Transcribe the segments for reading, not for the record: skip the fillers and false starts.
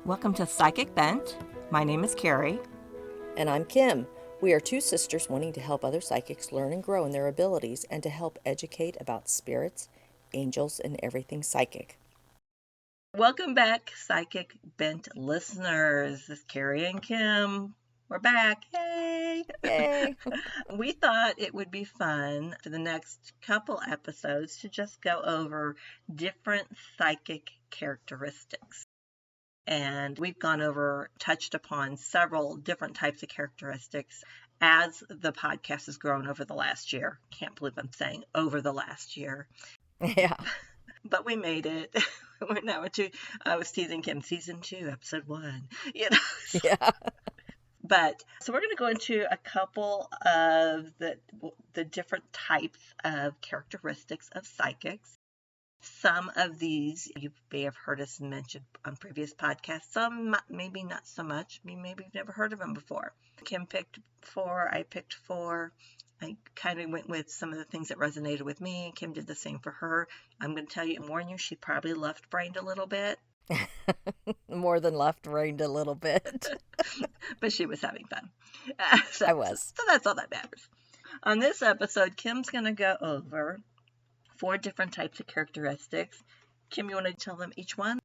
Welcome to Psychic Bent. My name is Carrie. And I'm Kim. We are two sisters wanting to help other psychics learn and grow in their abilities and to help educate about spirits, angels, and everything psychic. Welcome back, Psychic Bent listeners. This is Carrie and Kim. We're back. Yay! Yay! We thought it would be fun for the next couple episodes to just go over different psychic characteristics. And we've touched upon several different types of characteristics as the podcast has grown over the last year. Can't believe I'm saying over the last year. Yeah. But we made it. We're now I was teasing Kim, season 2, episode 1. Yeah. But so we're going to go into a couple of the different types of characteristics of psychics. Some of these you may have heard us mention on previous podcasts. Some maybe not so much. Maybe you've never heard of them before. Kim picked 4. I picked 4. I kind of went with some of the things that resonated with me. Kim did the same for her. I'm going to tell you and warn you, she probably left-brained a little bit. More than left-brained a little bit. But she was having fun. I was. So that's all that matters. On this episode, Kim's going to go over 4 different types of characteristics. Kim, you want to tell them each one?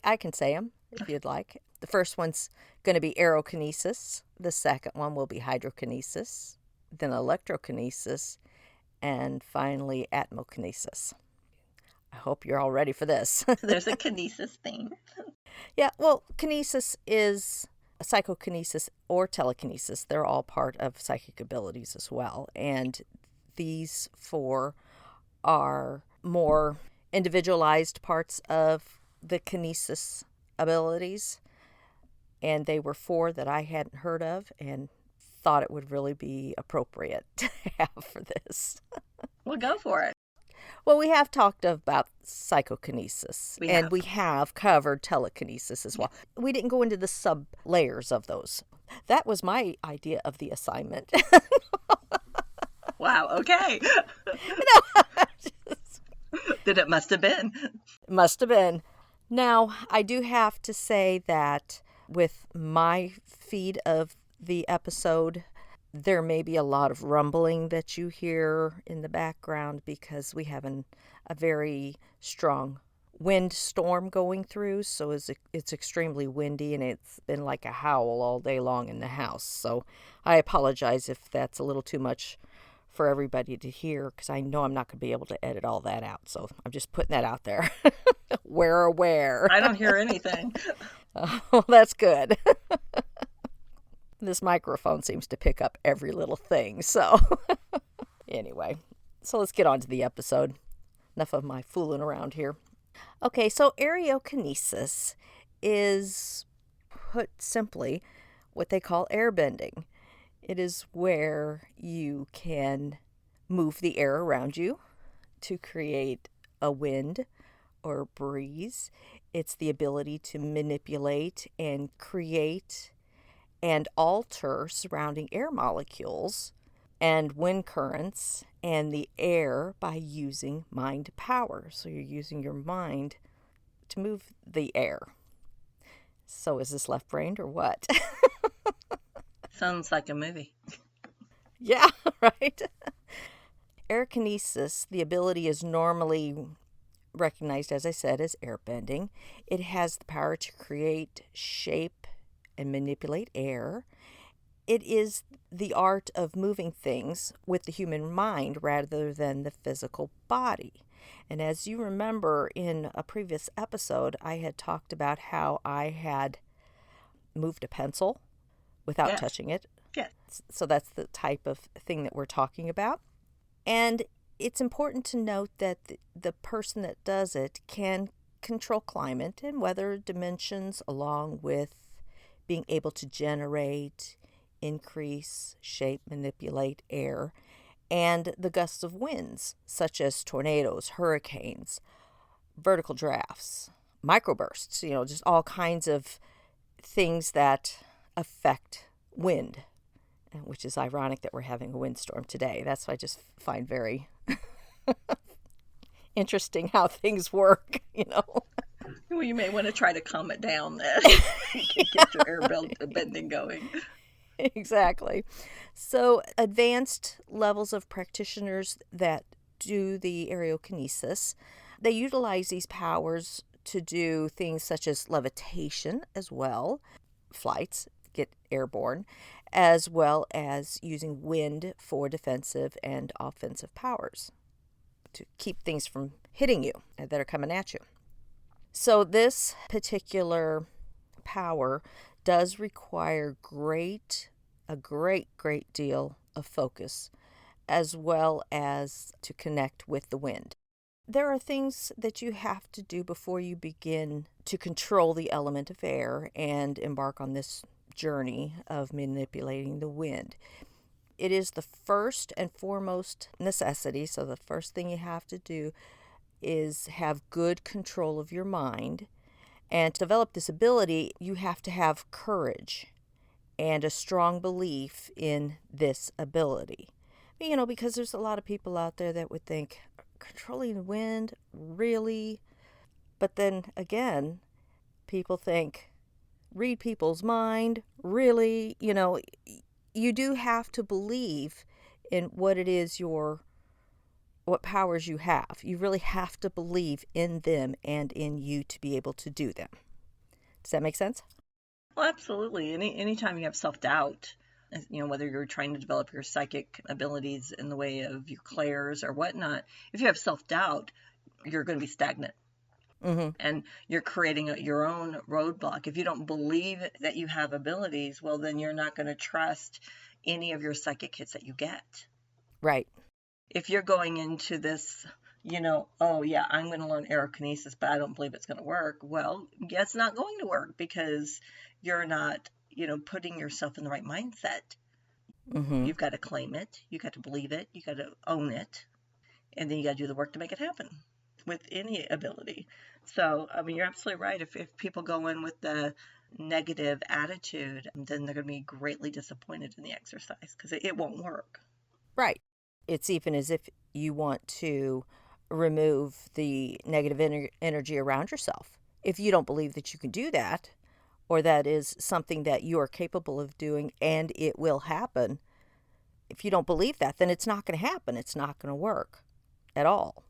I can say them if you'd like. The first one's going to be Aerokinesis. The second one will be Hydrokinesis. Then Electrokinesis. And finally, Atmokinesis. I hope you're all ready for this. There's a kinesis theme. Yeah, well, kinesis is psychokinesis or telekinesis. They're all part of psychic abilities as well. And these 4 are more individualized parts of the kinesis abilities. And they were 4 that I hadn't heard of and thought it would really be appropriate to have for this. Well, go for it. Well, we have talked about psychokinesis, and we have covered telekinesis as well. Yeah. We didn't go into the sub-layers of those. That was my idea of the assignment. Wow, okay. Then it must have been. Must have been. Now, I do have to say that with my feed of the episode, there may be a lot of rumbling that you hear in the background because we have a very strong wind storm going through. So it's extremely windy and it's been like a howl all day long in the house. So I apologize if that's a little too much for everybody to hear because I know I'm not going to be able to edit all that out. So I'm just putting that out there. We're aware. I don't hear anything. Oh, that's good. This microphone seems to pick up every little thing. So anyway, so let's get on to the episode. Enough of my fooling around here. Okay, so Aerokinesis is, put simply, what they call airbending. It is where you can move the air around you to create a wind or breeze. It's the ability to manipulate and create and alter surrounding air molecules and wind currents and the air by using mind power. So you're using your mind to move the air. So is this left-brained or what? Sounds like a movie. Yeah, right? Aerokinesis, the ability is normally recognized, as I said, as airbending. It has the power to create, shape, and manipulate air. It is the art of moving things with the human mind rather than the physical body. And as you remember in a previous episode, I had talked about how I had moved a pencil without touching it. Yes. So that's the type of thing that we're talking about. And it's important to note that the person that does it can control climate and weather dimensions along with being able to generate, increase, shape, manipulate air, and the gusts of winds, such as tornadoes, hurricanes, vertical drafts, microbursts, just all kinds of things that affect wind, which is ironic that we're having a windstorm today. That's what I just find very interesting how things work, Well, you may want to try to calm it down then. You can get your bending going. Exactly. So, advanced levels of practitioners that do the Aerokinesis, they utilize these powers to do things such as levitation as well, flights, get airborne, as well as using wind for defensive and offensive powers to keep things from hitting you that are coming at you. So, this particular power does require a great deal of focus, as well as to connect with the wind. There are things that you have to do before you begin to control the element of air and embark on this journey of manipulating the wind. It is the first and foremost necessity. So the first thing you have to do is have good control of your mind. And to develop this ability, you have to have courage and a strong belief in this ability. Because there's a lot of people out there that would think, controlling the wind, really? But then again, people think, read people's mind, really? You do have to believe in what it is what powers you have. You really have to believe in them and in you to be able to do them. Does that make sense? Well, absolutely. Anytime you have self-doubt, whether you're trying to develop your psychic abilities in the way of your clairs or whatnot, if you have self-doubt, you're going to be stagnant. Mm-hmm. And you're creating your own roadblock. If you don't believe that you have abilities, well, then you're not going to trust any of your psychic hits that you get. Right. If you're going into this, oh yeah, I'm going to learn Aerokinesis, but I don't believe it's going to work. Well, yeah, it's not going to work because you're not, putting yourself in the right mindset. Mm-hmm. You've got to claim it. You got to believe it. You got to own it. And then you got to do the work to make it happen with any ability. So, you're absolutely right. If people go in with the negative attitude, then they're going to be greatly disappointed in the exercise because it won't work. Right. It's even as if you want to remove the negative energy around yourself. If you don't believe that you can do that, or that is something that you are capable of doing and it will happen, if you don't believe that, then it's not going to happen. It's not going to work at all.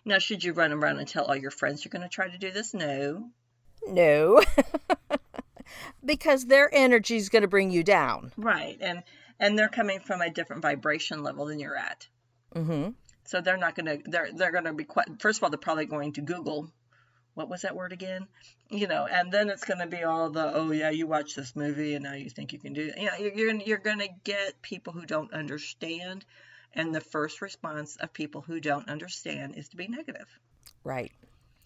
Now, should you run around and tell all your friends you're going to try to do this? No. No. Because their energy is going to bring you down. Right. And they're coming from a different vibration level than you're at. Mm-hmm. So they're not going to, they're going to be quite, first of all, they're probably going to Google, what was that word again? And then it's going to be all the, oh yeah, you watch this movie and now you think you can do it. You're going to get people who don't understand. And the first response of people who don't understand is to be negative. Right.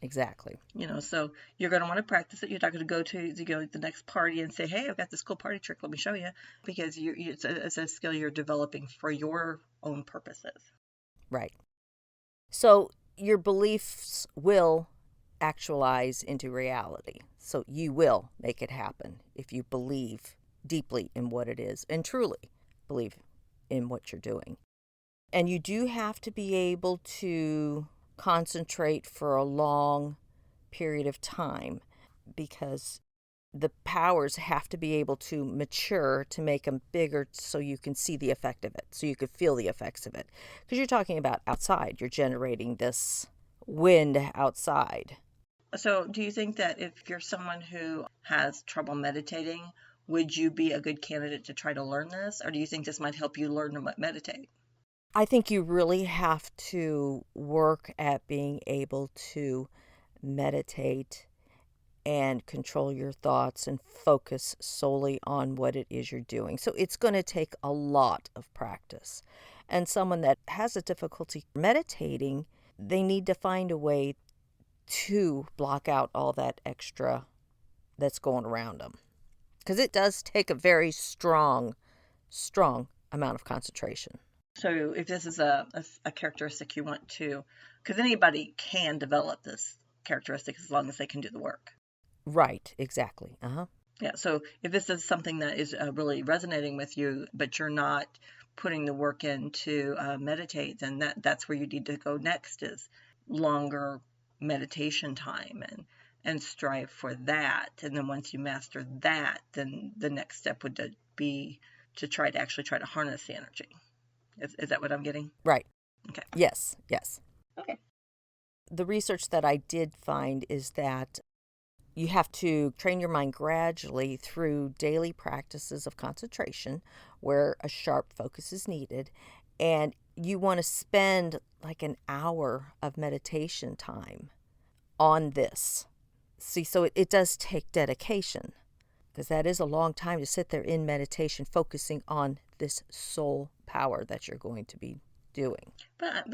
Exactly. So you're going to want to practice it. You're not going to go to the next party and say, hey, I've got this cool party trick. Let me show you. Because it's a skill you're developing for your own purposes. Right. So your beliefs will actualize into reality. So you will make it happen if you believe deeply in what it is and truly believe in what you're doing. And you do have to be able to concentrate for a long period of time because the powers have to be able to mature to make them bigger so you can see the effect of it, so you can feel the effects of it. Because you're talking about outside, you're generating this wind outside. So do you think that if you're someone who has trouble meditating, would you be a good candidate to try to learn this? Or do you think this might help you learn to meditate? I think you really have to work at being able to meditate and control your thoughts and focus solely on what it is you're doing. So it's going to take a lot of practice. And someone that has a difficulty meditating, they need to find a way to block out all that extra that's going around them. Because it does take a very strong amount of concentration. So if this is a characteristic you want to, because anybody can develop this characteristic as long as they can do the work. Right, exactly. Yeah, so if this is something that is really resonating with you, but you're not putting the work in to meditate, then that's where you need to go next is longer meditation time and strive for that. And then once you master that, then the next step would be to try to harness the energy. Is that what I'm getting? Right. Okay. Yes. Okay. The research that I did find is that you have to train your mind gradually through daily practices of concentration where a sharp focus is needed. And you want to spend like an hour of meditation time on this. See, so it does take dedication, because that is a long time to sit there in meditation focusing on this soul power that you're going to be doing. But I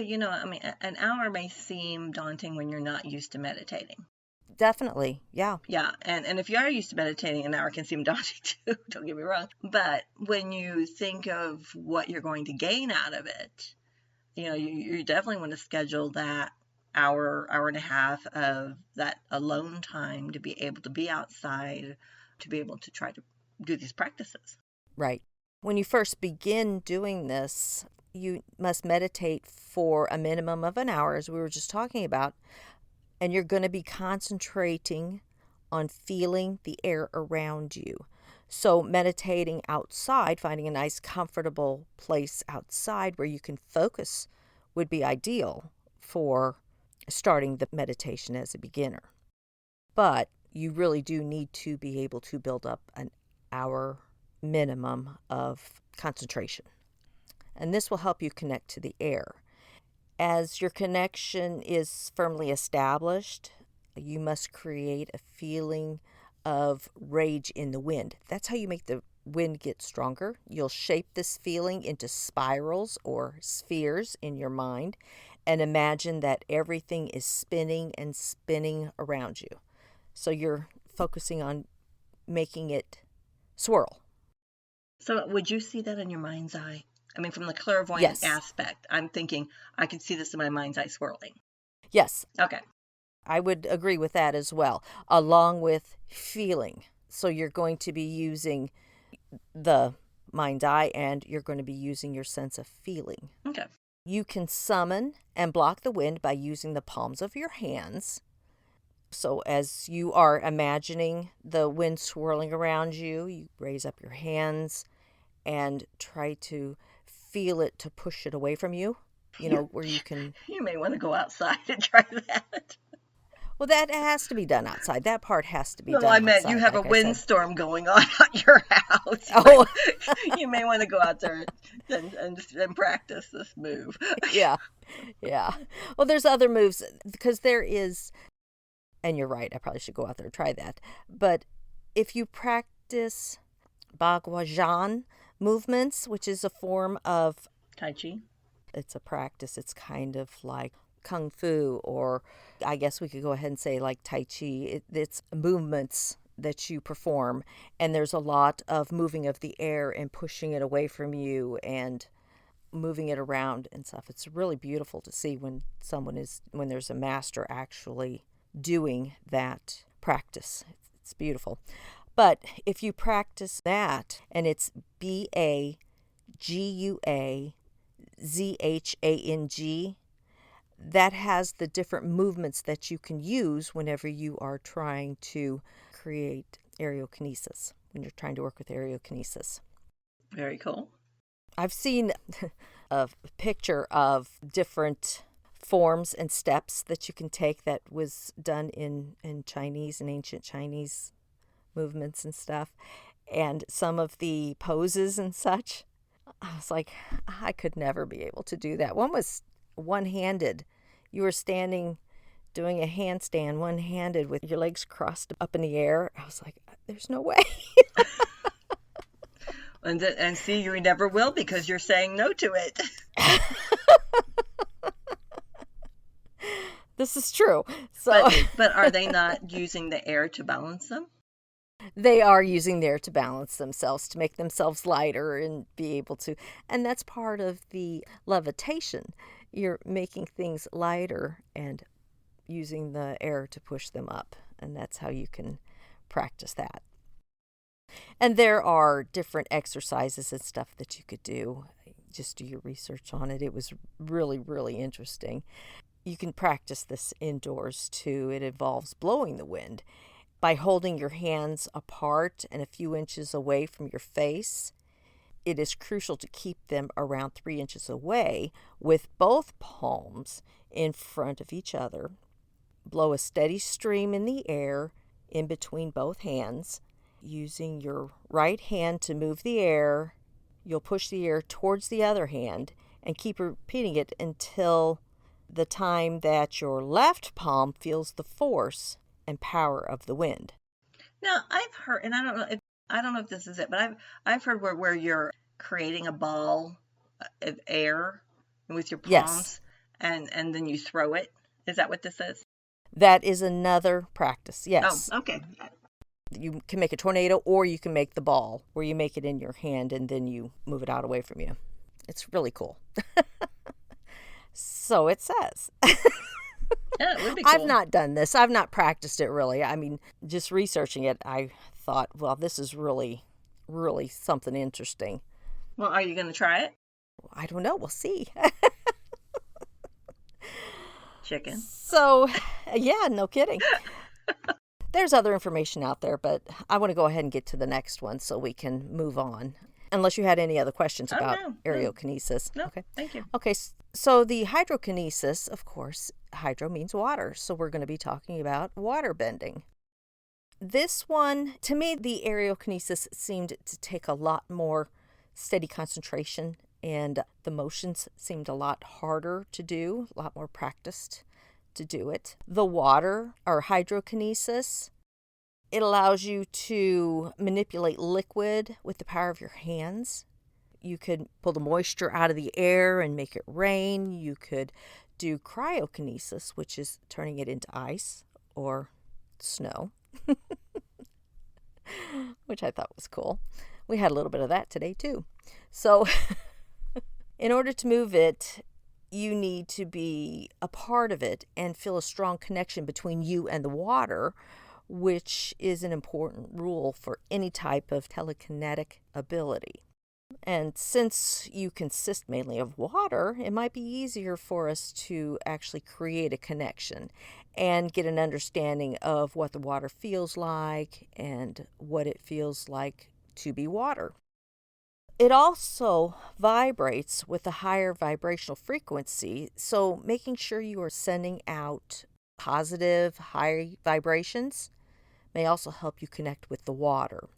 mean, an hour may seem daunting when you're not used to meditating. Definitely, yeah. Yeah, and if you are used to meditating, an hour can seem daunting too, don't get me wrong. But when you think of what you're going to gain out of it, you definitely want to schedule that hour and a half of that alone time to be able to be outside, to be able to try to do these practices. Right. When you first begin doing this, you must meditate for a minimum of an hour, as we were just talking about, and you're going to be concentrating on feeling the air around you. So meditating outside, finding a nice comfortable place outside where you can focus would be ideal for starting the meditation as a beginner. But you really do need to be able to build up an hour minimum of concentration. And this will help you connect to the air. As your connection is firmly established, you must create a feeling of rage in the wind. That's how you make the wind get stronger. You'll shape this feeling into spirals or spheres in your mind and imagine that everything is spinning and spinning around you. So you're focusing on making it swirl. So would you see that in your mind's eye? I mean, from the clairvoyant Yes. aspect, I'm thinking I can see this in my mind's eye swirling. Yes. Okay. I would agree with that as well, along with feeling. So you're going to be using the mind's eye and you're going to be using your sense of feeling. Okay. You can summon and block the wind by using the palms of your hands. So as you are imagining the wind swirling around you, you raise up your hands and try to feel it to push it away from you, where you can... You may want to go outside and try that. Well, that has to be done outside. That part has to be done I meant outside, you have like a I said. windstorm going on at your house. Oh. You may want to go out there and practice this move. Yeah. Well, there's other moves, because there is, and you're right, I probably should go out there and try that. But if you practice Bagwajan movements, which is a form of Tai Chi. It's a practice. It's kind of like Kung Fu, or I guess we could go ahead and say like Tai Chi. It's movements that you perform, and there's a lot of moving of the air and pushing it away from you and moving it around and stuff. It's really beautiful to see when there's a master actually doing that practice. It's beautiful. But if you practice that, and it's Baguazhang, that has the different movements that you can use whenever you are trying to create Aerokinesis, when you're trying to work with Aerokinesis. Very cool. I've seen a picture of different forms and steps that you can take that was done in Chinese and ancient Chinese movements and stuff, and some of the poses and such. I was like, I could never be able to do that. One was one-handed. You were standing doing a handstand one-handed with your legs crossed up in the air. I was like, there's no way. And see, you never will, because you're saying no to it. This is true. So, but are they not using the air to balance them? They are using the air to balance themselves, to make themselves lighter and be able to. And that's part of the levitation. You're making things lighter and using the air to push them up. And that's how you can practice that. And there are different exercises and stuff that you could do. Just do your research on it. It was really, really interesting. You can practice this indoors too. It involves blowing the wind by holding your hands apart and a few inches away from your face. It is crucial to keep them around 3 inches away with both palms in front of each other. Blow a steady stream in the air in between both hands. Using your right hand to move the air, you'll push the air towards the other hand and keep repeating it until the time that your left palm feels the force and power of the wind. Now, I've heard, and I don't know if this is it, but I've heard where you're creating a ball of air with your palms, Yes. and then you throw it. Is that what this is? That is another practice, yes. Oh, okay. You can make a tornado, or you can make the ball where you make it in your hand and then you move it out away from you. It's really cool. So it says. Yeah, it would be cool. I've not done this. I've not practiced it really. I mean, just researching it, I thought, well, this is really, really something interesting. Well, are you going to try it? I don't know. We'll see. Chicken. So, yeah, no kidding. There's other information out there, but I want to go ahead and get to the next one so we can move on. Unless you had any other questions about Aerokinesis. No, okay. Thank you. Okay, so the Hydrokinesis, of course, hydro means water, so we're going to be talking about water bending. This one, to me, the Aerokinesis seemed to take a lot more steady concentration, and the motions seemed a lot harder to do, a lot more practiced to do it. The water, or Hydrokinesis, it allows you to manipulate liquid with the power of your hands. You could pull the moisture out of the air and make it rain. You could do cryokinesis, which is turning it into ice or snow, which I thought was cool. We had a little bit of that today too. So in order to move it, you need to be a part of it and feel a strong connection between you and the water, which is an important rule for any type of telekinetic ability. And since you consist mainly of water, it might be easier for us to actually create a connection and get an understanding of what the water feels like and what it feels like to be water. It also vibrates with a higher vibrational frequency, so making sure you are sending out positive, high vibrations may also help you connect with the water.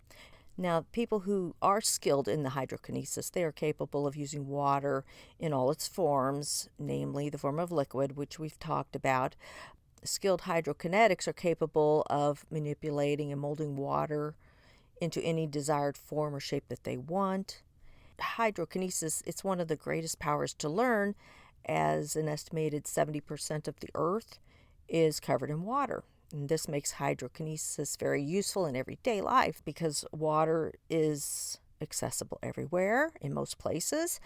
Now, people who are skilled in the hydrokinesis, they are capable of using water in all its forms, namely the form of liquid, which we've talked about. Skilled hydrokinetics are capable of manipulating and molding water into any desired form or shape that they want. Hydrokinesis, it's one of the greatest powers to learn, as an estimated 70% of the earth is covered in water. And this makes hydrokinesis very useful in everyday life because water is accessible everywhere in most places,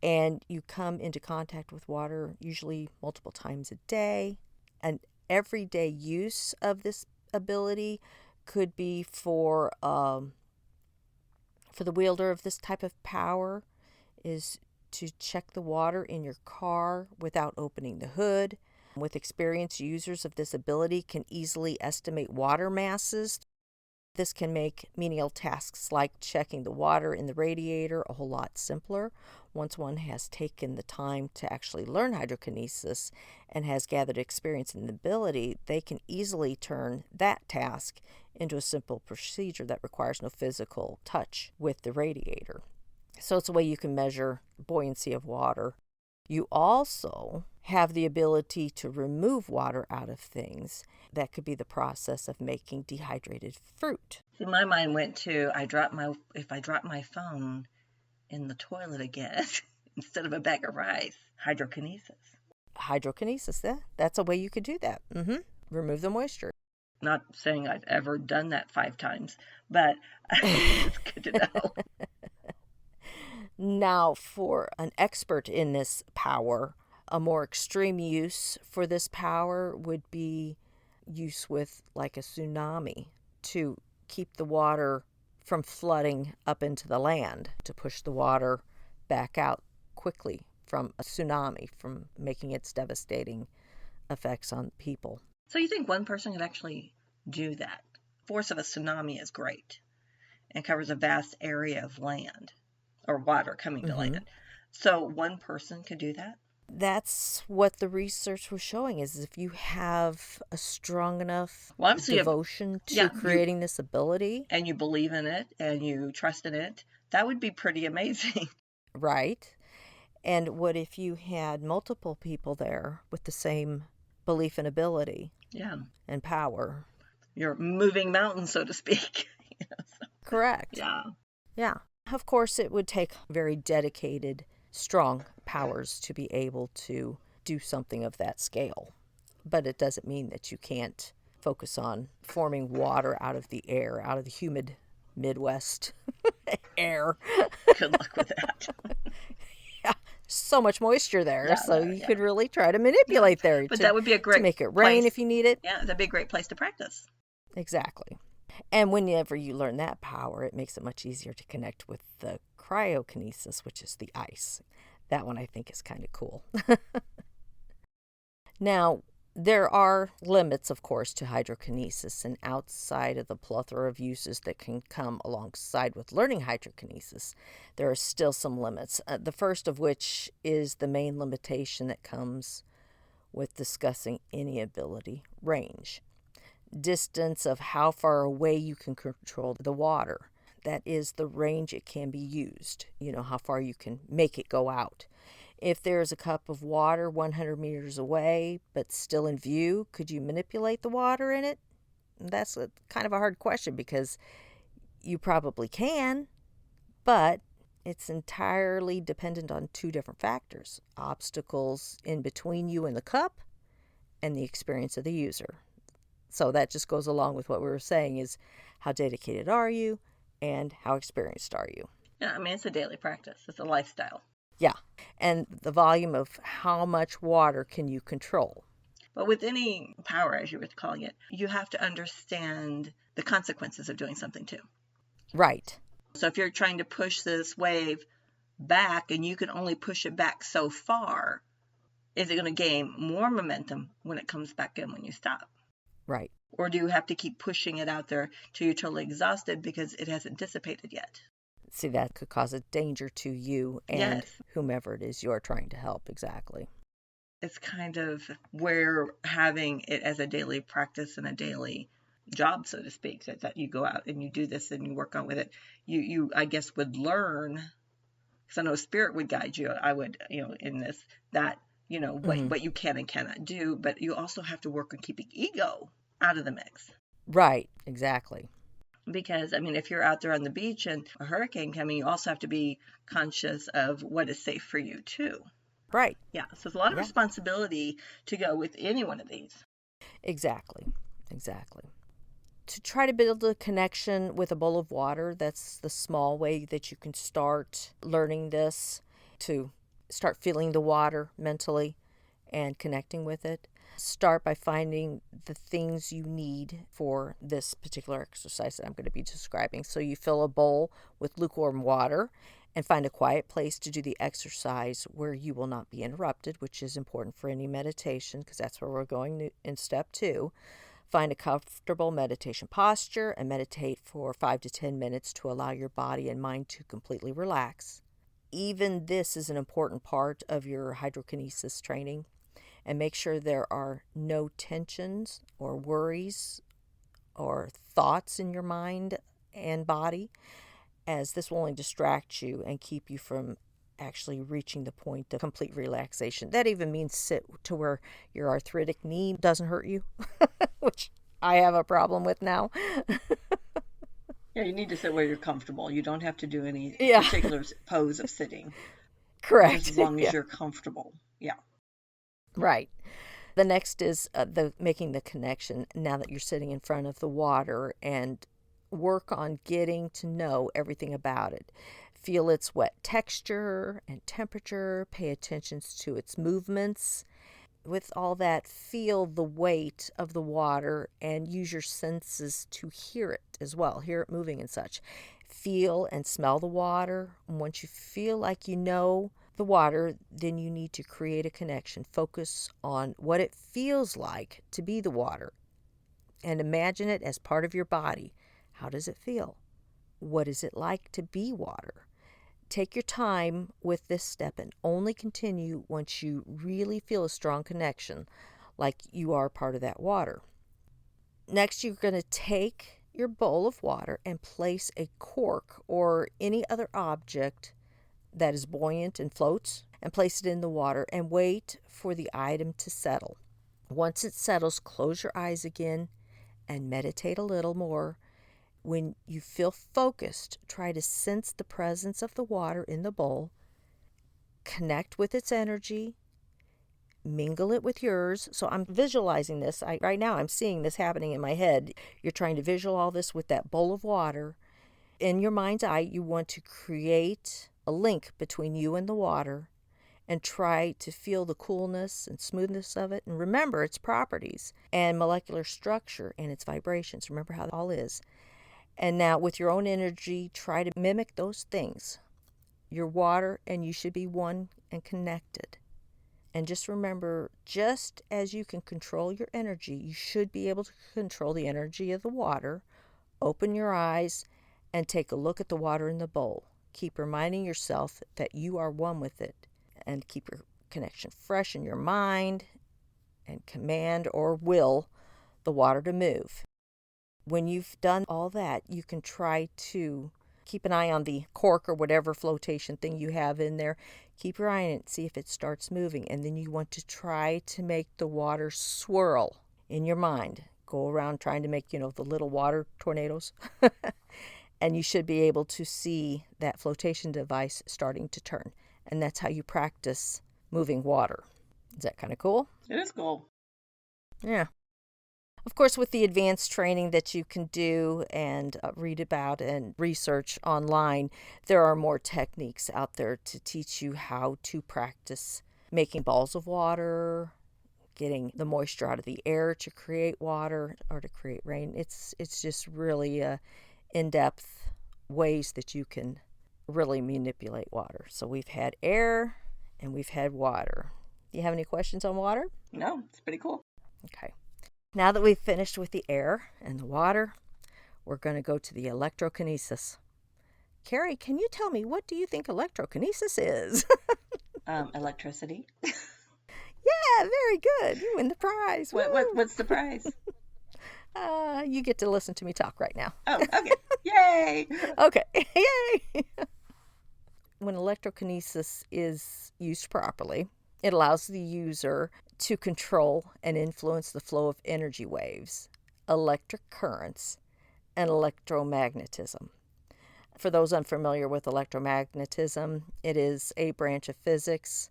and you come into contact with water usually multiple times a day. An everyday use of this ability could be for the wielder of this type of power is to check the water in your car without opening the hood. With experienced users of this ability can easily estimate water masses. This can make menial tasks like checking the water in the radiator a whole lot simpler. Once one has taken the time to actually learn hydrokinesis and has gathered experience in the ability, they can easily turn that task into a simple procedure that requires no physical touch with the radiator. So it's a way you can measure buoyancy of water. You also have the ability to remove water out of things. That could be the process of making dehydrated fruit. See, my mind went to if I drop my phone in the toilet again instead of a bag of rice. Hydrokinesis. Hydrokinesis, yeah, that's a way you could do that. Remove the moisture. Not saying I've ever done that 5 times, but it's good to know. Now, for an expert in this power, a more extreme use for this power would be use with like a tsunami to keep the water from flooding up into the land, to push the water back out quickly from a tsunami, from making its devastating effects on people. So you think one person could actually do that? Force of a tsunami is great and covers a vast area of land or water coming to land. So one person could do that? That's what the research was showing, is if you have a strong enough Well, obviously devotion to creating this ability. And you believe in it and you trust in it, that would be pretty amazing. Right. And what if you had multiple people there with the same belief and ability? Yeah. And power. You're moving mountains, so to speak. Correct. Yeah. Yeah. Of course, it would take very dedicated, strong powers to be able to do something of that scale. But it doesn't mean that you can't focus on forming water out of the air, out of the humid Midwest air. Good luck with that. Yeah, so much moisture there, so you could really try to manipulate there. But that would be a great to make it rain if you need it. Yeah, that'd be a great place to practice. Exactly. And whenever you learn that power, it makes it much easier to connect with the cryokinesis, which is the ice. That one I think is kind of cool. Now, there are limits, of course, to hydrokinesis, and outside of the plethora of uses that can come alongside with learning hydrokinesis, there are still some limits. The first of which is the main limitation that comes with discussing any ability: range. Distance of how far away you can control the water. That is the range it can be used. You know, how far you can make it go out. If there's a cup of water 100 meters away, but still in view, could you manipulate the water in it? That's kind of a hard question, because you probably can, but it's entirely dependent on two different factors: obstacles in between you and the cup, and the experience of the user. So that just goes along with what we were saying, is how dedicated are you and how experienced are you? Yeah, I mean, it's a daily practice. It's a lifestyle. Yeah, and the volume of how much water can you control. But with any power, as you were calling it, you have to understand the consequences of doing something too. Right. So if you're trying to push this wave back and you can only push it back so far, is it going to gain more momentum when it comes back in when you stop? Right. Or do you have to keep pushing it out there till you're totally exhausted because it hasn't dissipated yet? See, that could cause a danger to you and whomever it is you're trying to help. Exactly. It's kind of where having it as a daily practice and a daily job, so to speak, so that you go out and you do this and you work on with it. You I guess, would learn, because I know Spirit would guide you. I would, in this, that, what you can and cannot do, but you also have to work on keeping ego out of the mix. Right. Exactly. Because, I mean, if you're out there on the beach and a hurricane coming, you also have to be conscious of what is safe for you, too. Right. Yeah. So it's a lot of responsibility to go with any one of these. Exactly. To try to build a connection with a bowl of water, that's the small way that you can start learning this, to start feeling the water mentally and connecting with it. Start by finding the things you need for this particular exercise that I'm going to be describing. So you fill a bowl with lukewarm water and find a quiet place to do the exercise where you will not be interrupted, which is important for any meditation, because that's where we're going in step 2. Find a comfortable meditation posture and meditate for 5 to 10 minutes to allow your body and mind to completely relax. Even this is an important part of your hydrokinesis training. And make sure there are no tensions or worries or thoughts in your mind and body, as this will only distract you and keep you from actually reaching the point of complete relaxation. That even means sit to where your arthritic knee doesn't hurt you, which I have a problem with now. Yeah, you need to sit where you're comfortable. You don't have to do any particular pose of sitting. Correct. As long as you're comfortable. Yeah. Right. The next is the making the connection now that you're sitting in front of the water, and work on getting to know everything about it. Feel its wet texture and temperature. Pay attention to its movements. With all that, feel the weight of the water and use your senses to hear it as well. Hear it moving and such. Feel and smell the water. And once you feel like you know the water, then you need to create a connection. Focus on what it feels like to be the water and imagine it as part of your body. How does it feel? What is it like to be water? Take your time with this step and only continue once you really feel a strong connection, like you are part of that water. Next, you're going to take your bowl of water and place a cork or any other object that is buoyant and floats and place it in the water and wait for the item to settle. Once it settles, close your eyes again and meditate a little more. When you feel focused, try to sense the presence of the water in the bowl, connect with its energy, mingle it with yours. So I'm visualizing this. Right now I'm seeing this happening in my head. You're trying to visualize all this with that bowl of water. In your mind's eye, you want to create a link between you and the water and try to feel the coolness and smoothness of it. And remember its properties and molecular structure and its vibrations. Remember how it all is. And now with your own energy, try to mimic those things. Your water and you should be one and connected. And just remember, just as you can control your energy, you should be able to control the energy of the water. Open your eyes and take a look at the water in the bowl. Keep reminding yourself that you are one with it. And keep your connection fresh in your mind and command or will the water to move. When you've done all that, you can try to keep an eye on the cork or whatever flotation thing you have in there. Keep your eye on it, see if it starts moving. And then you want to try to make the water swirl in your mind. Go around trying to make, the little water tornadoes. And you should be able to see that flotation device starting to turn. And that's how you practice moving water. Is that kind of cool? It is cool. Yeah. Of course, with the advanced training that you can do and read about and research online, there are more techniques out there to teach you how to practice making balls of water, getting the moisture out of the air to create water or to create rain. It's just really in-depth ways that you can really manipulate water. So we've had air and we've had water. Do you have any questions on water? No, it's pretty cool. Okay. Now that we've finished with the air and the water, we're going to go to the electrokinesis. Carrie, can you tell me, what do you think electrokinesis is? Electricity. Yeah, very good. You win the prize. What's the prize? You get to listen to me talk right now. Oh, okay. Yay! Okay. Yay! When electrokinesis is used properly, it allows the user to control and influence the flow of energy waves, electric currents, and electromagnetism. For those unfamiliar with electromagnetism, it is a branch of physics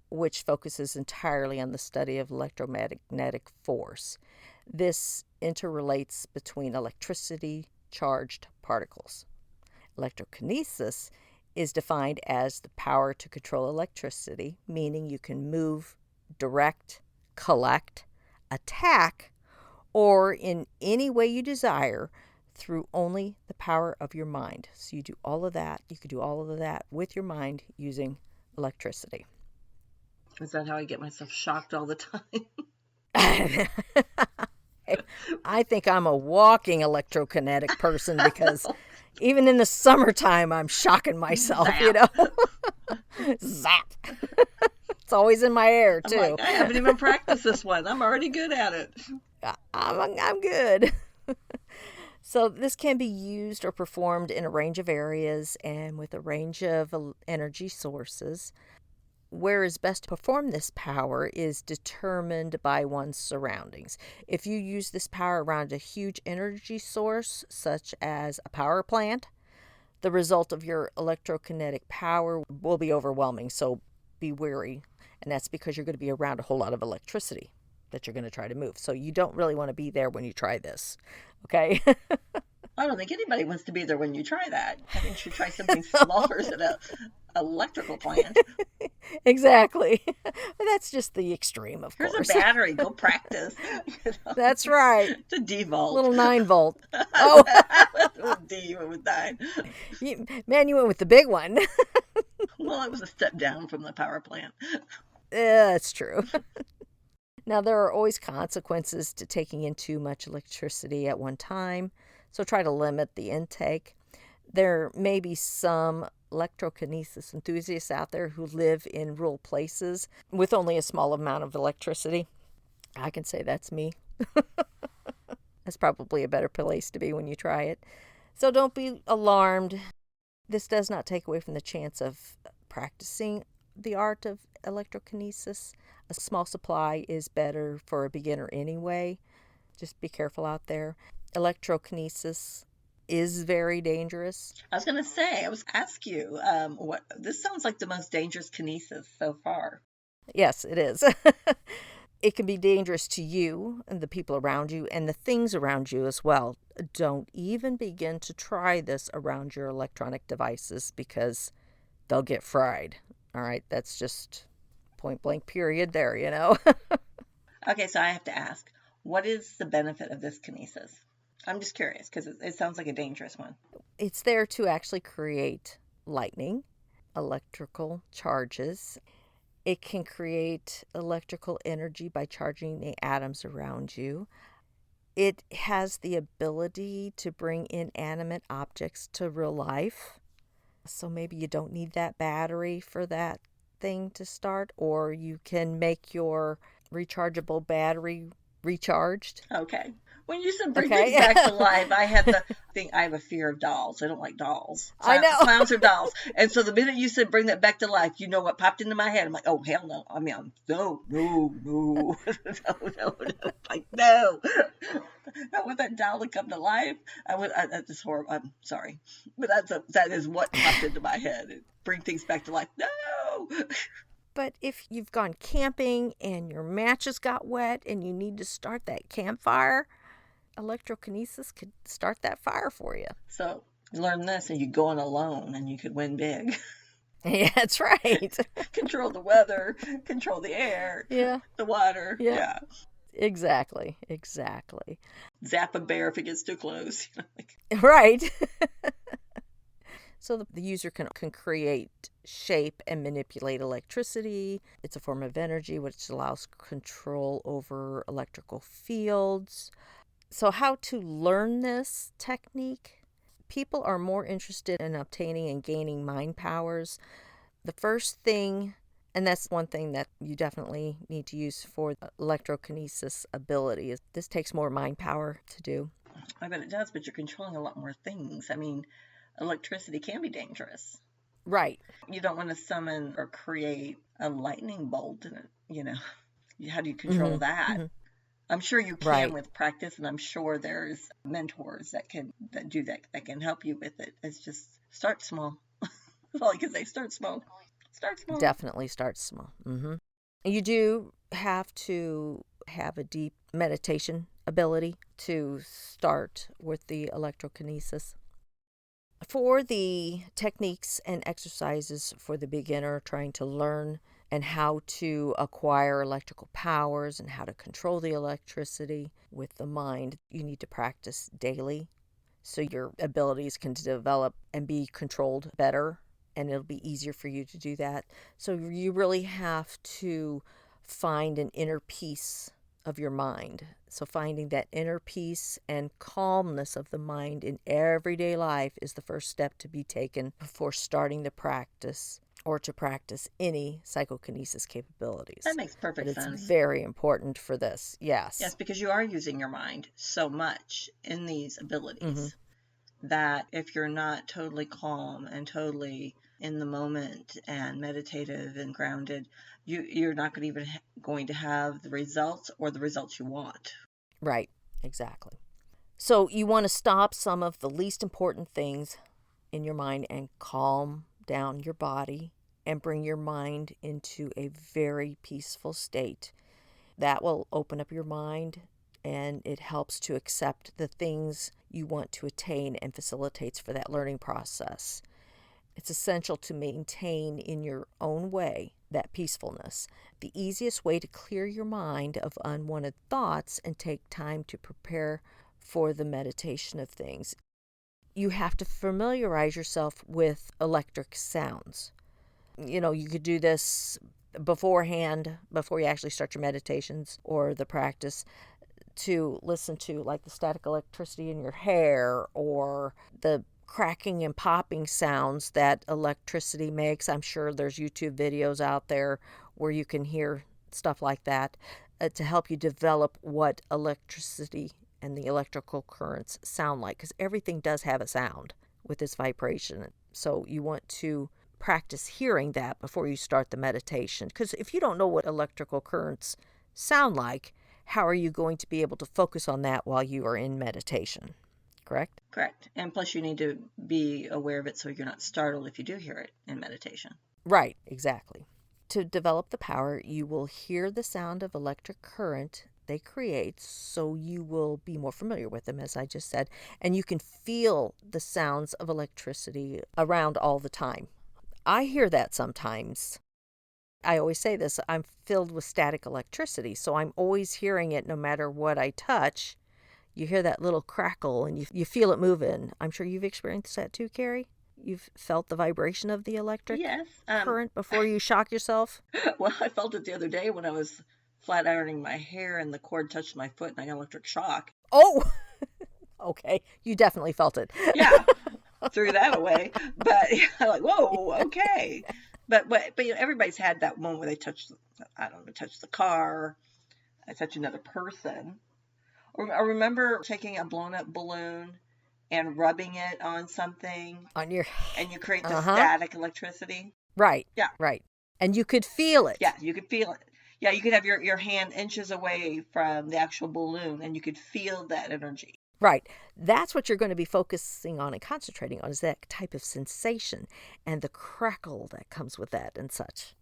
which focuses entirely on the study of electromagnetic force. This interrelates between electricity-charged particles. Electrokinesis is defined as the power to control electricity, meaning you can move, direct, collect, attack, or in any way you desire through only the power of your mind. So you do all of that. You can do all of that with your mind using electricity. Is that how I get myself shocked all the time? I think I'm a walking electrokinetic person because even in the summertime, I'm shocking myself, Zap. Zap. It's always in my hair, too. I haven't even practiced this one. I'm already good at it. I'm good. So this can be used or performed in a range of areas and with a range of energy sources. Where is best to perform this power is determined by one's surroundings. If you use this power around a huge energy source, such as a power plant, the result of your electrokinetic power will be overwhelming, so be wary. And that's because you're going to be around a whole lot of electricity that you're going to try to move. So you don't really want to be there when you try this, okay? I don't think anybody wants to be there when you try that. I think you should try something smaller than an electrical plant. Exactly. That's just the extreme, of course. Here's a battery. Go practice. That's right. It's a D volt. Little 9 volt. Oh. D with 9. Man, you went with the big one. Well, Well, it was a step down from the power plant. That's true. Now, there are always consequences to taking in too much electricity at one time, so try to limit the intake. There may be some electrokinesis enthusiasts out there who live in rural places with only a small amount of electricity. I can say that's me. That's probably a better place to be when you try it. So don't be alarmed. This does not take away from the chance of practicing the art of electrokinesis. A small supply is better for a beginner anyway. Just be careful out there. Electrokinesis is very dangerous. I was going to say, I was ask you, what this sounds like the most dangerous kinesis so far. Yes, it is. It can be dangerous to you and the people around you and the things around you as well. Don't even begin to try this around your electronic devices because they'll get fried. All right, that's just point blank period there, you know. Okay, so I have to ask, what is the benefit of this kinesis? I'm just curious because it sounds like a dangerous one. It's there to actually create lightning, electrical charges. It can create electrical energy by charging the atoms around you. It has the ability to bring inanimate objects to real life. So maybe you don't need that battery for that thing to start, or you can make your rechargeable battery recharged. Okay. When you said bring things back to life, I had the thing. I have a fear of dolls. I don't like dolls. I know. Clowns are dolls. And so the minute you said bring that back to life, you know what popped into my head? I'm like, oh, hell no. I mean, no. no. Like, no. I want that doll to come to life. That's just horrible. I'm sorry. But that is what popped into my head. Bring things back to life. No. But if you've gone camping and your matches got wet and you need to start that campfire, electrokinesis could start that fire for you. So you learn this and you go on alone and you could win big. Yeah, that's right. Control the weather, control the air, the water. Yeah. Exactly. Zap a bear if it gets too close. Right. So the user can create, shape, and manipulate electricity. It's a form of energy which allows control over electrical fields. So how to learn this technique? People are more interested in obtaining and gaining mind powers. The first thing, and that's one thing that you definitely need to use for electrokinesis ability, is this takes more mind power to do. I bet it does, but you're controlling a lot more things. I mean, electricity can be dangerous. Right. You don't want to summon or create a lightning bolt in it, you know. How do you control that? Mm-hmm. I'm sure you can with practice, and I'm sure there's mentors that do that, that can help you with it. It's just start small. That's all I can say. Start small. Start small. Definitely start small. Mm-hmm. You do have to have a deep meditation ability to start with the electrokinesis. For the techniques and exercises for the beginner trying to learn and how to acquire electrical powers and how to control the electricity with the mind, you need to practice daily so your abilities can develop and be controlled better, and it'll be easier for you to do that. So you really have to find an inner peace of your mind. So finding that inner peace and calmness of the mind in everyday life is the first step to be taken before starting the practice or to practice any psychokinesis capabilities. That makes perfect sense. It's very important for this. Yes. Yes, because you are using your mind so much in these abilities that if you're not totally calm and totally in the moment and meditative and grounded, you're not going to have the results or the results you want. Right, exactly. So you want to stop some of the least important things in your mind and calm down your body and bring your mind into a very peaceful state. That will open up your mind, and it helps to accept the things you want to attain and facilitates for that learning process. It's essential to maintain in your own way that peacefulness. The easiest way to clear your mind of unwanted thoughts and take time to prepare for the meditation of things. You have to familiarize yourself with electric sounds. You could do this beforehand, before you actually start your meditations or the practice, to listen to like the static electricity in your hair or the cracking and popping sounds that electricity makes. I'm sure there's YouTube videos out there where you can hear stuff like that to help you develop what electricity and the electrical currents sound like, because everything does have a sound with this vibration. So you want to practice hearing that before you start the meditation, because if you don't know what electrical currents sound like, how are you going to be able to focus on that while you are in meditation? Correct? Correct. And plus you need to be aware of it so you're not startled if you do hear it in meditation. Right, exactly. To develop the power, you will hear the sound of electric current they create, so you will be more familiar with them, as I just said, and you can feel the sounds of electricity around all the time. I hear that sometimes. I always say this, I'm filled with static electricity, so I'm always hearing it no matter what I touch. You hear that little crackle and you feel it moving. I'm sure you've experienced that too, Carrie. You've felt the vibration of the electric Yes. current before you shock yourself? Well, I felt it the other day when I was flat ironing my hair and the cord touched my foot and I got electric shock. Oh, okay. You definitely felt it. Yeah, threw that away. But I'm like, whoa, okay. But everybody's had that moment where they touch the car, I touch another person. Or I remember taking a blown up balloon and rubbing it on something. On your... And you create the static electricity. Right. Yeah. Right. And you could feel it. Yeah, you could feel it. Yeah, you could have your hand inches away from the actual balloon and you could feel that energy. Right. That's what you're going to be focusing on and concentrating on, is that type of sensation and the crackle that comes with that and such.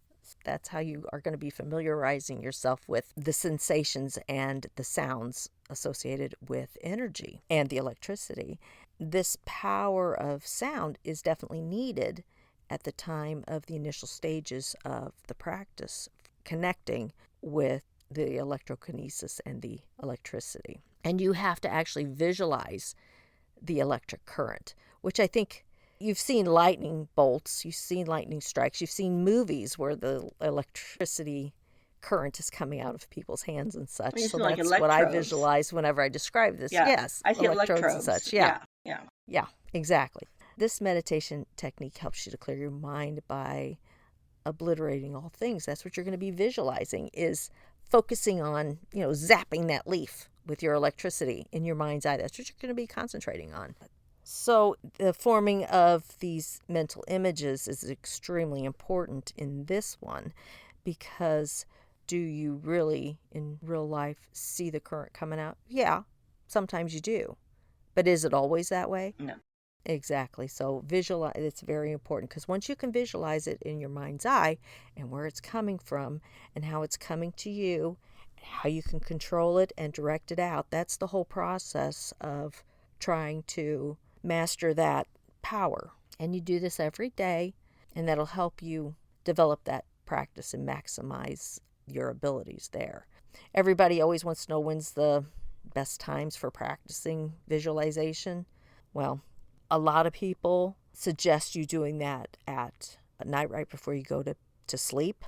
That's how you are going to be familiarizing yourself with the sensations and the sounds associated with energy and the electricity. This power of sound is definitely needed at the time of the initial stages of the practice, connecting with the electrokinesis and the electricity. And you have to actually visualize the electric current, which I think you've seen lightning bolts, you've seen lightning strikes, you've seen movies where the electricity current is coming out of people's hands and such. So like that's what I visualize whenever I describe this. Yeah, yes, I see electrodes and such. Yeah, exactly. This meditation technique helps you to clear your mind by obliterating all things. That's what you're going to be visualizing, is focusing on, zapping that leaf with your electricity in your mind's eye. That's what you're going to be concentrating on. So the forming of these mental images is extremely important in this one, because do you really, in real life, see the current coming out? Yeah, sometimes you do. But is it always that way? No. Exactly. So visualize, it's very important, because once you can visualize it in your mind's eye and where it's coming from and how it's coming to you, how you can control it and direct it out, that's the whole process of trying to master that power. And you do this every day, and that'll help you develop that practice and maximize your abilities there. Everybody always wants to know when's the best times for practicing visualization. Well, a lot of people suggest you doing that at night right before you go to sleep,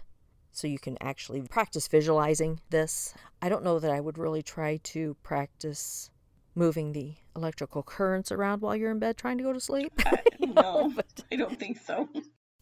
so you can actually practice visualizing this. I don't know that I would really try to practice moving the electrical currents around while you're in bed trying to go to sleep. No, I don't think so.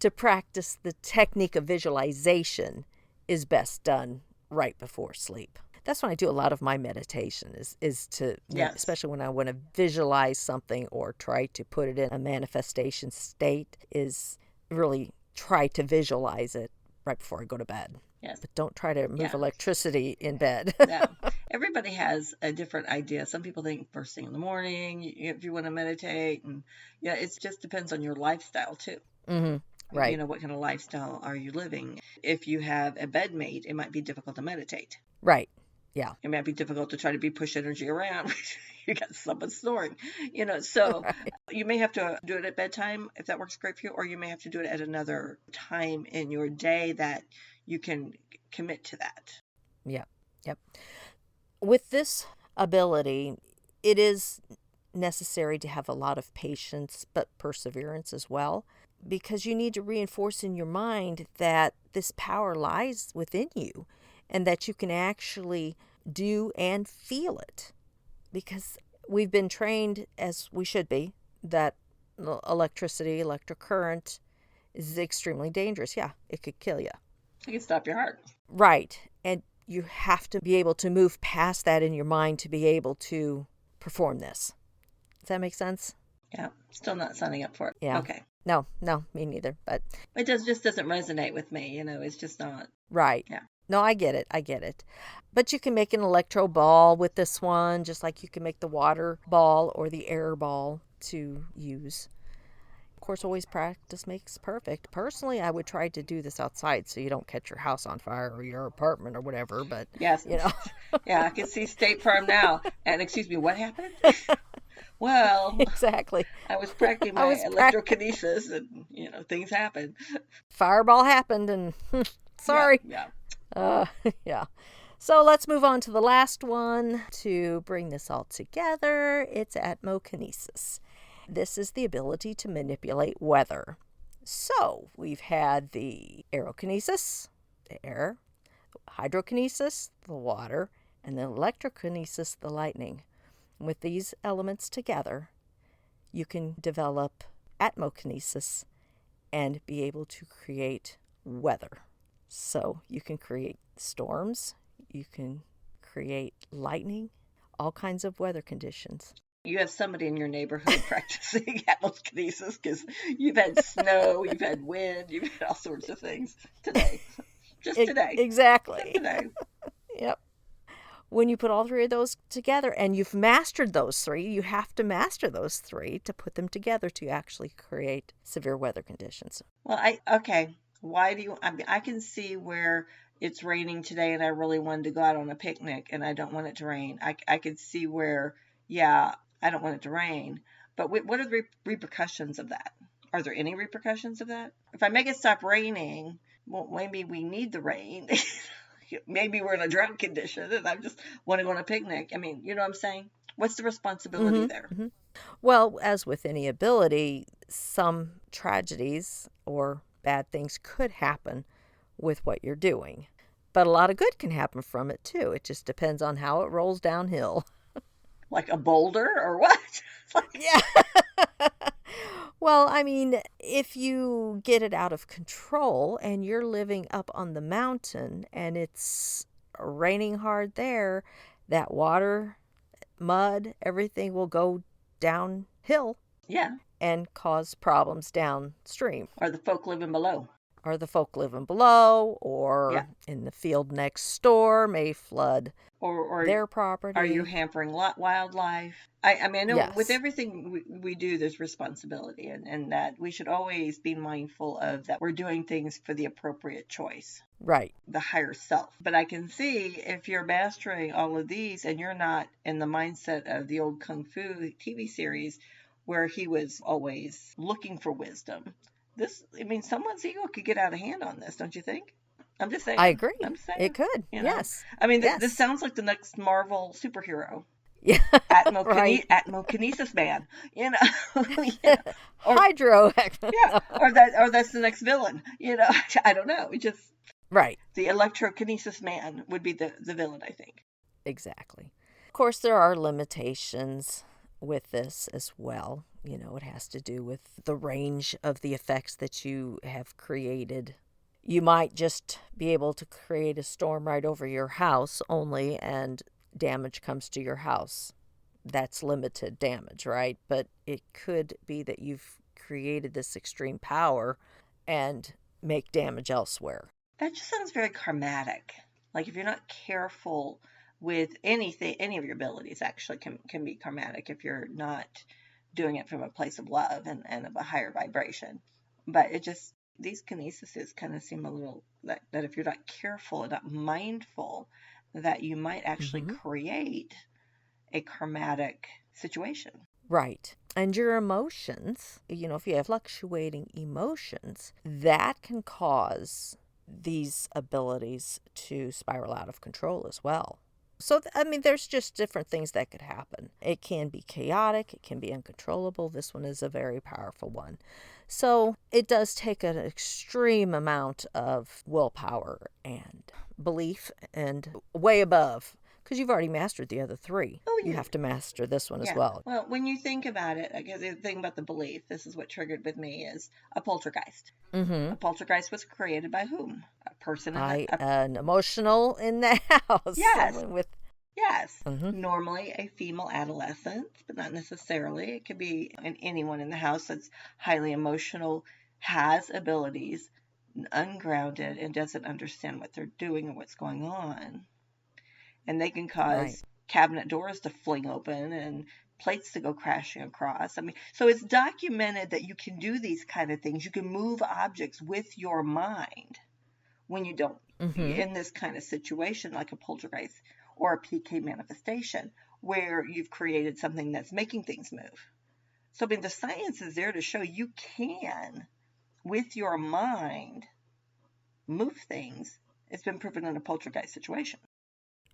To practice the technique of visualization is best done right before sleep. That's when I do a lot of my meditation, is to, yes, especially when I want to visualize something or try to put it in a manifestation state, is really try to visualize it right before I go to bed. Yes. But don't try to move electricity in bed. No. Everybody has a different idea. Some people think first thing in the morning, if you want to meditate. And it just depends on your lifestyle too. Mm-hmm. Right. What kind of lifestyle are you living? If you have a bedmate, it might be difficult to meditate. Right. Yeah. It might be difficult to try to push energy around. You got someone snoring, so right. You may have to do it at bedtime if that works great for you, or you may have to do it at another time in your day that you can commit to that. Yeah. Yep. With this ability, it is necessary to have a lot of patience, but perseverance as well. because you need to reinforce in your mind that this power lies within you and that you can actually do and feel it. Because we've been trained, as we should be, that electricity, electric current is extremely dangerous. Yeah, it could kill you. You can stop your heart. Right. And you have to be able to move past that in your mind to be able to perform this. Does that make sense? Yeah, still not signing up for it. Yeah. Okay. No, me neither. But it just doesn't resonate with me. It's just not. Right. Yeah. No, I get it. But you can make an electro ball with this one, just like you can make the water ball or the air ball to use. Of course, always practice makes perfect. Personally, I would try to do this outside so you don't catch your house on fire or your apartment or whatever. But, yes. Yeah, I can see State Farm now. And excuse me, what happened? Well, exactly. I was practicing my electrokinesis and, things happened. Fireball happened and sorry. Yeah. Yeah. So let's move on to the last one to bring this all together. It's Atmokinesis. This is the ability to manipulate weather. So we've had the Aerokinesis, the air, Hydrokinesis, the water, and the Electrokinesis, the lightning. With these elements together, you can develop Atmokinesis and be able to create weather. So you can create storms, you can create lightning, all kinds of weather conditions. You have somebody in your neighborhood practicing Atmokinesis because you've had snow, you've had wind, you've had all sorts of things today. Just today. Exactly. Just today. Yep. When you put all three of those together and you've mastered those three, you have to master those three to put them together to actually create severe weather conditions. Well, okay. Why do you, I can see where it's raining today and I really wanted to go out on a picnic and I don't want it to rain. I could see where, yeah, I don't want it to rain. But what are the repercussions of that? Are there any repercussions of that? If I make it stop raining, well, maybe we need the rain. Maybe we're in a drought condition and I just want to go on a picnic. I mean, you know what I'm saying? What's the responsibility there? Mm-hmm. Well, as with any ability, some tragedies or bad things could happen with what you're doing. But a lot of good can happen from it too. It just depends on how it rolls downhill. Like a boulder or what? Yeah. Well, I mean, if you get it out of control and you're living up on the mountain and it's raining hard there, that water, mud, everything will go downhill. Yeah. And cause problems downstream. Or the folk living below. Or the folk living below, or in the field next door may flood or their property. Are you hampering wildlife? I mean, I know with everything we do, there's responsibility, and that we should always be mindful of that we're doing things for the appropriate choice. Right. The higher self. But I can see if you're mastering all of these and you're not in the mindset of the old Kung Fu TV series where he was always looking for wisdom. Someone's ego could get out of hand on this, don't you think? I'm just saying. I agree. I'm saying. It could. Yes. I mean, this sounds like the next Marvel superhero. Yeah. Atmokinesis man. Or, Hydro. or that's the next villain. I don't know. It just right. The Electrokinesis man would be the villain, I think. Exactly. Of course, there are limitations with this as well. It has to do with the range of the effects that you have created. You might just be able to create a storm right over your house only, and damage comes to your house. That's limited damage, right? But it could be that you've created this extreme power and make damage elsewhere. That just sounds very karmatic. Like if you're not careful with anything, any of your abilities actually can be karmatic if you're not doing it from a place of love and of a higher vibration. But these kinesises kind of seem a little, that if you're not careful and not mindful, that you might actually create a karmatic situation. Right. And your emotions, if you have fluctuating emotions, that can cause these abilities to spiral out of control as well. So, there's just different things that could happen. It can be chaotic. It can be uncontrollable. This one is a very powerful one. So it does take an extreme amount of willpower and belief and way above, because you've already mastered the other three. Oh, You have to master this one as yeah. well. Well, when you think about it, I guess the thing about the belief, this is what triggered with me, is a poltergeist. Mm-hmm. A poltergeist was created by whom? A person in By an emotional in the house. Yes. Someone with Yes. Mm-hmm. Normally a female adolescent, but not necessarily. It could be anyone in the house that's highly emotional, has abilities, ungrounded, and doesn't understand what they're doing or what's going on. And they can Right. cause cabinet doors to fling open and plates to go crashing across. I mean, so it's documented that you can do these kind of things. You can move objects with your mind when you don't, Mm-hmm. in this kind of situation like a poltergeist or a PK manifestation, where you've created something that's making things move. So, I mean, the science is there to show you can, with your mind, move things. It's been proven in a poltergeist situation.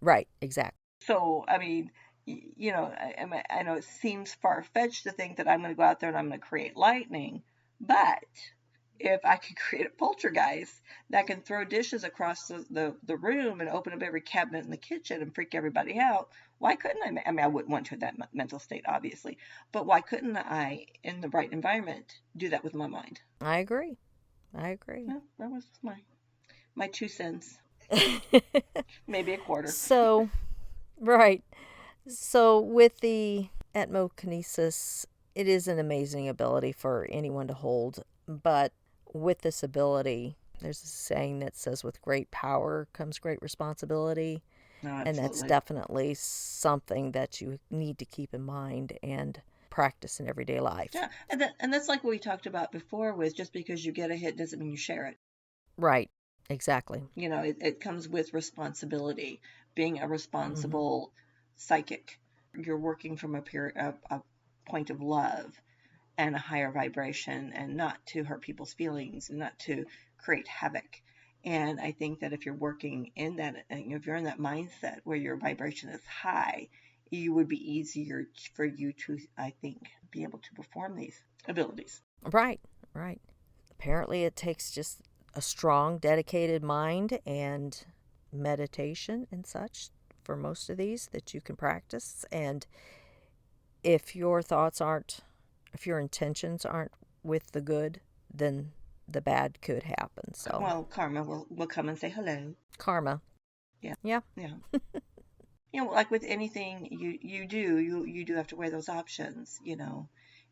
Right. Exactly. So, I mean, I know it seems far-fetched to think that I'm going to go out there and I'm going to create lightning, but if I could create a poltergeist that can throw dishes across the room and open up every cabinet in the kitchen and freak everybody out, why couldn't I? I mean, I wouldn't want to in that mental state, obviously, but why couldn't I, in the right environment, do that with my mind? I agree. I agree. Well, that was my 2 cents, maybe a quarter. So, right. So, with the Atmokinesis, it is an amazing ability for anyone to hold. But with this ability, there's a saying that says, with great power comes great responsibility. No, And that's absolutely. definitely something that you need to keep in mind and practice in everyday life. Yeah, and that's like what we talked about before, with just because you get a hit doesn't mean you share it. Right. Exactly. It comes with responsibility, being a Mm-hmm. responsible psychic. You're working from a point of love and a higher vibration, and not to hurt people's feelings and not to create havoc. And I think that if you're working in that, if you're in that mindset where your vibration is high, you would be easier for you to, I think, be able to perform these abilities. Right. Right. Apparently, it takes just a strong, dedicated mind and meditation and such for most of these that you can practice. And if your thoughts aren't, if your intentions aren't with the good, then the bad could happen. So, Well, karma will come and say hello. karma. Yeah, Yeah. yeah. Like with anything you do have to weigh those options.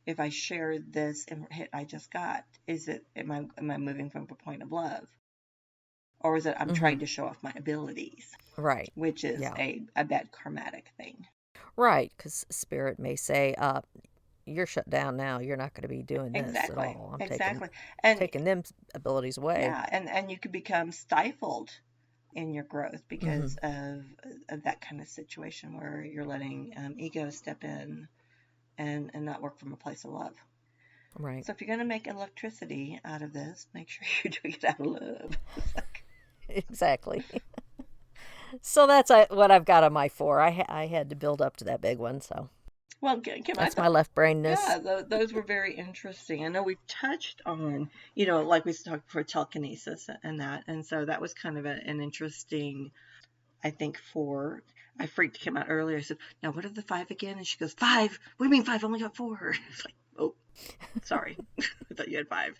If I share this hit I just got, am I moving from a point of love, or is it I'm Mm-hmm. trying to show off my abilities, Right. which is Yeah. a bad karmatic thing. Right. Because spirit may say, you're shut down now. You're not going to be doing this at Exactly, all. I'm exactly. And taking them abilities away. yeah, and you could become stifled in your growth Mm-hmm. because of that kind of situation where you're letting ego step in and not work from a place of love. Right. So if you're going to make electricity out of this, make sure you're doing it out of love. Exactly. So that's what I've got on my 4. I had to build up to that big one. So Well, Kim, I that's my thought, left brainness. yeah, those were very interesting. I know we've touched on, like we talked for telekinesis and that, and so that was kind of an interesting, I think, I freaked Kim out earlier. I said, now what are the 5 again? And she goes, 5? What do you mean 5? I only got 4. It's like, oh, sorry. I thought you had 5.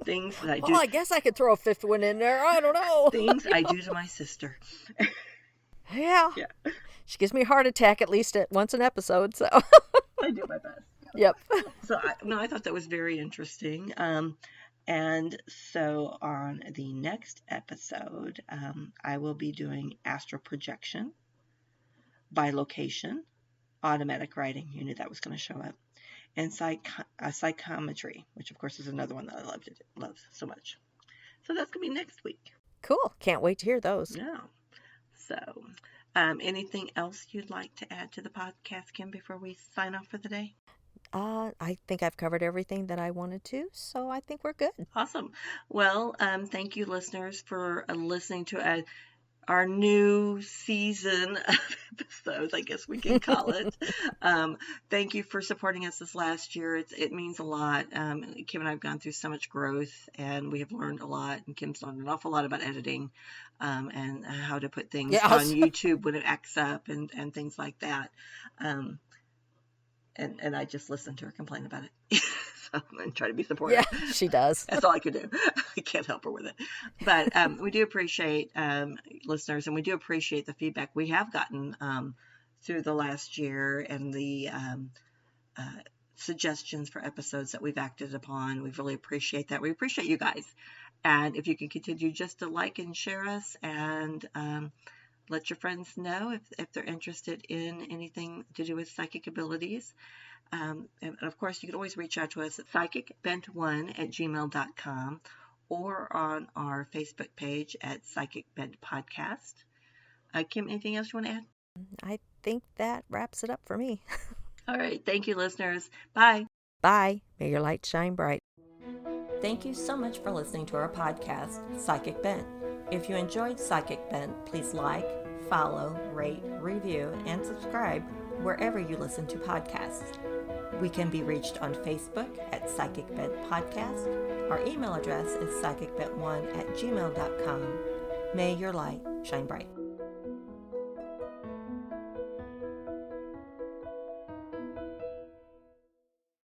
Things that I Well, do, I guess I could throw a fifth one in there. I don't know. things I do to my sister. Yeah. Yeah, She gives me a heart attack at least at once an episode. So, I do my best. yep. So I thought that was very interesting. And so on the next episode, I will be doing astral projection by location, automatic writing. You knew that was going to show up, and psychometry, which of course is another one that I love so much. So that's going to be next week. Cool. Can't wait to hear those. Yeah. So, anything else you'd like to add to the podcast, Kim, before we sign off for the day? I think I've covered everything that I wanted to, so I think we're good. Awesome. Well, thank you, listeners, for listening to our new season of episodes, I guess we can call it. Thank you for supporting us this last year. It means a lot. Kim and I have gone through so much growth, and we have learned a lot. And Kim's learned an awful lot about editing and how to put things on YouTube when it acts up and things like that. And I just listen to her complain about it. And try to be supportive. Yeah, she does. That's all I could do. I can't help her with it. But we do appreciate listeners, and we do appreciate the feedback we have gotten through the last year and the suggestions for episodes that we've acted upon. We really appreciate that. We appreciate you guys. And if you can continue just to like and share us and let your friends know if they're interested in anything to do with psychic abilities. And of course, you can always reach out to us at psychicbent1@gmail.com or on our Facebook page at Psychic Bent Podcast. Kim, anything else you want to add? I think that wraps it up for me. All right. Thank you, listeners. Bye. Bye. May your light shine bright. Thank you so much for listening to our podcast, Psychic Bent. If you enjoyed Psychic Bent, please like, follow, rate, review, and subscribe wherever you listen to podcasts. We can be reached on Facebook at Psychic Bent Podcast. Our email address is psychicbent1@gmail.com. May your light shine bright.